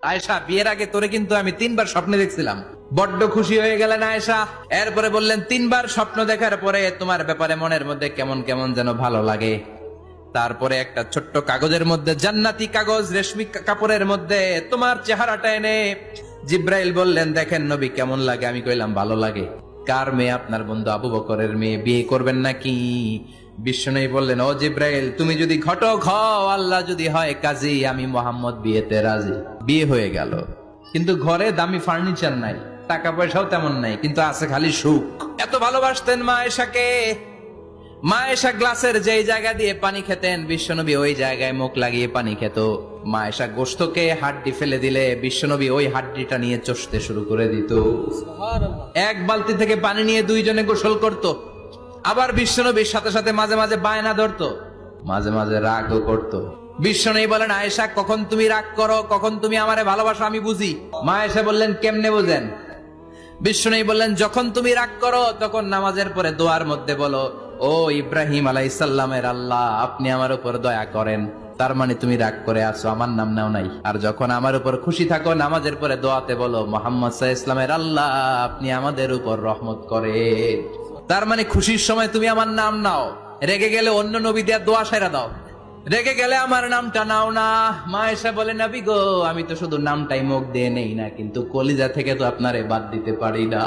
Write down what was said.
আয়েশা, বিয়ের আগে তোরে কিন্তু আমি 3বার স্বপ্নে দেখছিলাম। বড্ড খুশি হয়ে গেলেন আয়েশা। এরপরে বললেন, 3বার স্বপ্ন দেখার পরে তোমার ব্যাপারে মনের মধ্যে কেমন কেমন যেন ভালো লাগে। তারপরে একটা ছোট্ট কাগজের মধ্যে, জান্নাতি কাগজ, রেশমি কাপড়ের মধ্যে তোমার চেহারাটা এনে জিব্রাইল বললেন, দেখেন নবী কেমন লাগে। আমি কইলাম, ভালো লাগে। কার মেয়ে? আপনার বন্ধু আবু বকরের মেয়ে। বিয়ে করবেন নাকি? বিশ্বনবী বললেন, ও জিব্রাইল, তুমি যদি ঘটক হও, আল্লাহ যদি হয় কাজী, আমি মোহাম্মদ বিয়েতে রাজি। বিয়ে হয়ে গেল, কিন্তু ঘরে দামি ফার্নিচার নাই, টাকা পয়সাও তেমন নাই, কিন্তু আছে খালি সুখ। এত ভালোবাসতেন মা আয়েশাকে। মা আয়েশা গ্লাসের যেই জায়গা দিয়ে পানি খেতেন, বিশ্বনবী ওই জায়গায় মুখ লাগিয়ে পানি খেত। মা আয়েশা গোশতকে হাড্ডি ফেলে দিলে বিশ্বনবী ওই হাড্ডিটা নিয়ে চষতে শুরু করে দিত। এক বালতি থেকে পানি নিয়ে দুইজনে গোসল করত। আবার বিশ্বনবীর সাথে সাথে মাঝে মাঝে বায়না ধরতো, মাঝে মাঝে রাগও করত। বিশ্বনবী বলেন, আয়েশা, কখন তুমি রাগ করো, কখন তুমি আমারে ভালোবাসো আমি বুঝি। মা আয়েশা বললেন, কেমনে বুঝেন? বিশ্বনবী বললেন, যখন তুমি রাগ করো তখন নামাজের পরে দোয়ার মধ্যে বলো, ও ইব্রাহিম আলাইহিস সালামের আল্লাহ, আপনি আমার উপর দয়া করেন। তার মানে তুমি রাগ করে আছো, আমার নাম নাও নাই। আর যখন আমার উপর খুশি থাকো, নামাজের পরে দোয়াতে বলো, মুহাম্মদ সাল্লাল্লাহু আলাইহি ওয়াসাল্লামের আল্লাহ, আপনি আমাদের উপর রহমত করেন। তার মানে খুশির সময় তুমি আমার নাম নাও, রেগে গেলে অন্য নবী দেয়া দোয়া সাইরা দাও, রেগে গেলে আমার নামটা নাও না। মা আয়েশা বলে, নবী গো, আমি তো শুধু নামটাই মুখ দিয়ে নেই না, কিন্তু কলিজা থেকে তো আপনারে বাদ দিতে পারি না।